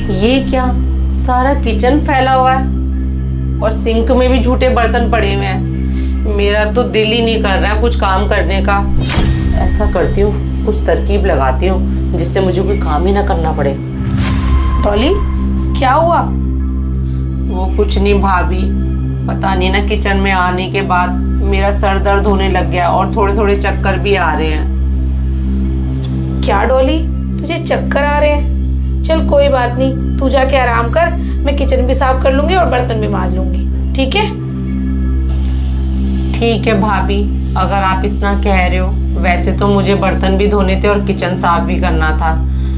ये क्या, सारा किचन फैला हुआ है और सिंक में भी झूठे बर्तन पड़े हुए हैं। मेरा तो दिल ही नहीं कर रहा है कुछ काम करने का। ऐसा करती हूँ, कुछ तरकीब लगाती हूँ जिससे मुझे कोई काम ही ना करना पड़े। डॉली, क्या हुआ? वो कुछ नहीं भाभी, पता नहीं ना किचन में आने के बाद मेरा सर दर्द होने लग गया और थोड़े थोड़े चक्कर भी आ रहे हैं। क्या डॉली, तुझे चक्कर आ रहे हैं? चल कोई बात नहीं, तू जाके आराम कर, मैं किचन भी साफ कर लूंगी और बर्तन भी मांज लूंगी, ठीक है? ठीक है भाभी, अगर आप इतना कह रहे हो। वैसे तो मुझे बर्तन भी धोने थे और किचन साफ भी करना था।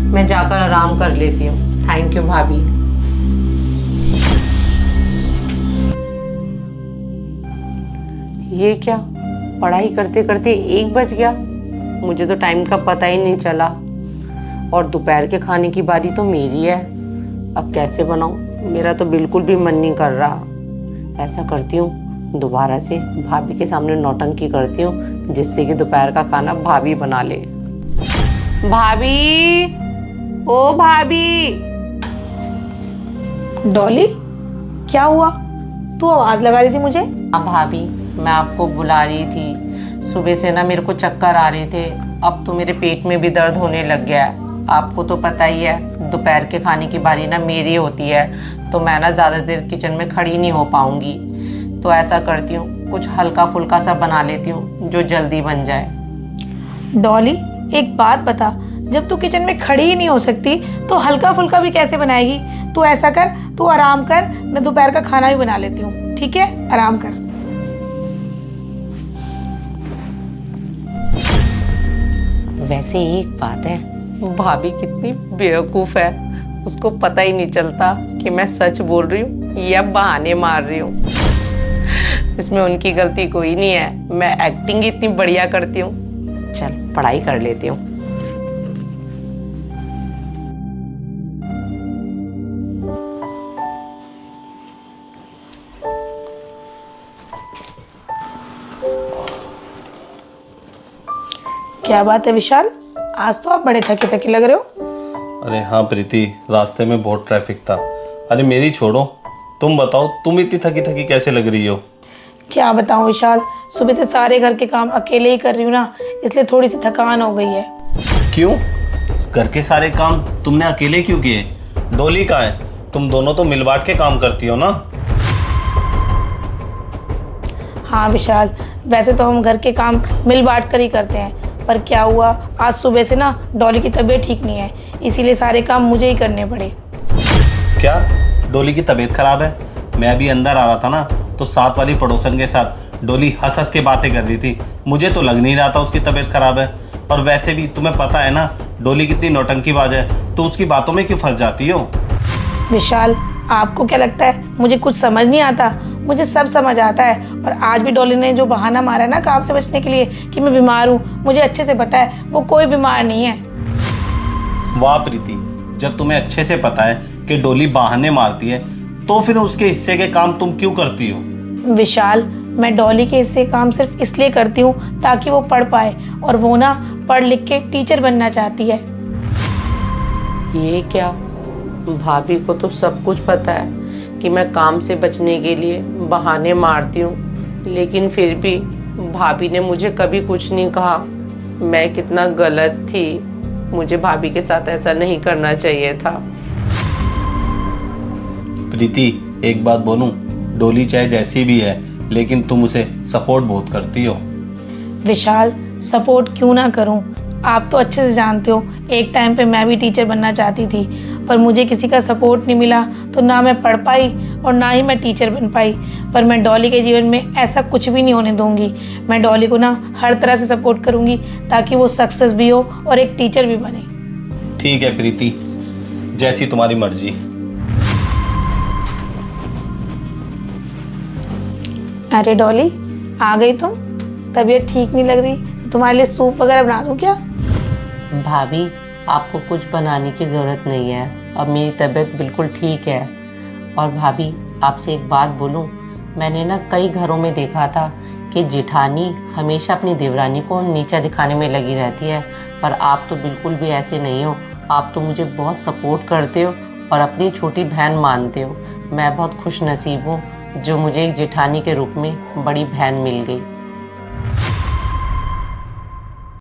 मैं जाकर आराम कर लेती हूँ। थैंक यू भाभी। ये क्या, पढ़ाई करते करते 1 बज गया। मुझे तो टाइम का पता ही नहीं चला। और दोपहर के खाने की बारी तो मेरी है। अब कैसे बनाऊं? मेरा तो बिल्कुल भी मन नहीं कर रहा। ऐसा करती हूँ, दोबारा से भाभी के सामने नौटंकी करती हूँ जिससे कि दोपहर का खाना भाभी बना ले। भाभी, ओ भाभी। डॉली, क्या हुआ? तू आवाज लगा रही थी मुझे। हाँ भाभी, मैं आपको बुला रही थी। सुबह से ना मेरे को चक्कर आ रहे थे, अब तो मेरे पेट में भी दर्द होने लग गया है। आपको तो पता ही है, दोपहर के खाने की बारी ना मेरी होती है, तो मैं ना ज़्यादा देर किचन में खड़ी नहीं हो पाऊँगी। तो ऐसा करती हूँ, कुछ हल्का फुल्का सा बना लेती हूँ जो जल्दी बन जाए। डॉली, एक बात बता, जब तू किचन में खड़ी ही नहीं हो सकती तो हल्का फुल्का भी कैसे बनाएगी? तू ऐसा कर, तू आराम कर, मैं दोपहर का खाना भी बना लेती हूँ, ठीक है? आराम कर। वैसे एक बात है, भाभी कितनी बेवकूफ़ है। उसको पता ही नहीं चलता कि मैं सच बोल रही हूँ या बहाने मार रही हूँ। इसमें उनकी गलती कोई नहीं है, मैं एक्टिंग इतनी बढ़िया करती हूँ। चल पढ़ाई कर लेती हूँ। क्या बात है विशाल, आज तो आप बड़े थके थके लग रहे हो। अरे हाँ प्रीति, रास्ते में बहुत ट्रैफिक था। अरे मेरी छोड़ो, तुम बताओ, तुम इतनी थकी थकी कैसे लग रही हो? क्या बताऊं विशाल, सुबह से सारे घर के काम अकेले ही कर रही हूँ ना, इसलिए थोड़ी सी थकान हो गई है। क्यों? घर के सारे काम तुमने अकेले क्यों किए? डोली कहाँ है? तुम दोनों तो मिल बांट के काम करती हो ना। हाँ विशाल, वैसे तो हम घर के काम मिल बांट कर ही करते हैं, पर क्या हुआ, आज सुबह से ना डॉली की तबीयत ठीक नहीं है, इसीलिए सारे काम मुझे ही करने पड़े। क्या डोली की तबीयत खराब है? मैं अभी अंदर आ रहा था ना, तो साथ वाली पड़ोसन के साथ डोली हंस हंस के बातें कर रही थी। मुझे तो लग नहीं रहा था उसकी तबीयत खराब है। और वैसे भी तुम्हें पता है ना, डोली कितनी नौटंकीबाज है, तो उसकी बातों में क्यों फंस जाती हो? विशाल, आपको क्या लगता है मुझे कुछ समझ नहीं आता? मुझे सब समझ आता है। और आज भी डॉली ने जो बहाना मारा है ना काम से बचने के लिए कि मैं बीमार हूँ, मुझे अच्छे से पता है वो कोई बीमार नहीं है। वाह प्रीति, जब तुम्हें अच्छे से पता है कि डोली बहाने मारती है, तो फिर उसके हिस्से के काम तुम क्यों करती हो? विशाल, मैं डॉली के हिस्से काम सिर्फ इसलिए करती हूँ ताकि वो पढ़ पाए, और वो ना पढ़ लिख के टीचर बनना चाहती है। ये क्या, भाभी को तो सब कुछ पता है कि मैं काम से बचने के लिए बहाने मारती हूँ, लेकिन फिर भी भाभी ने मुझे कभी कुछ नहीं कहा। मैं कितना गलत थी, मुझे भाभी के साथ ऐसा नहीं करना चाहिए था। प्रीति, एक बात बोलूं, डोली चाहे जैसी भी है, लेकिन तुम उसे सपोर्ट बहुत करती हो। विशाल, सपोर्ट क्यों ना करूं? आप तो अच्छे से जानते हो, एक टाइम पे मैं भी टीचर बनना चाहती थी, पर मुझे किसी का सपोर्ट नहीं मिला, तो ना मैं पढ़ पाई और ना ही मैं टीचर बन पाई। पर मैं डॉली के जीवन में ऐसा कुछ भी नहीं होने दूंगी। मैं डॉली को ना हर तरह से सपोर्ट करूंगी ताकि वो सक्सेस भी हो और एक टीचर भी बने। ठीक है प्रीति, जैसी तुम्हारी मर्जी। अरे डॉली, आ गई तुम? तबीयत ठीक नहीं लग रही, तुम्हारे लिए सूप वगैरह बना दूं क्या? भाभी, आपको कुछ बनाने की ज़रूरत नहीं है, अब मेरी तबीयत बिल्कुल ठीक है। और भाभी, आपसे एक बात बोलूं, मैंने ना कई घरों में देखा था कि जेठानी हमेशा अपनी देवरानी को नीचा दिखाने में लगी रहती है, पर आप तो बिल्कुल भी ऐसे नहीं हो। आप तो मुझे बहुत सपोर्ट करते हो और अपनी छोटी बहन मानते हो। मैं बहुत खुश नसीब हूँ जो मुझे एक जेठानी के रूप में बड़ी बहन मिल गई।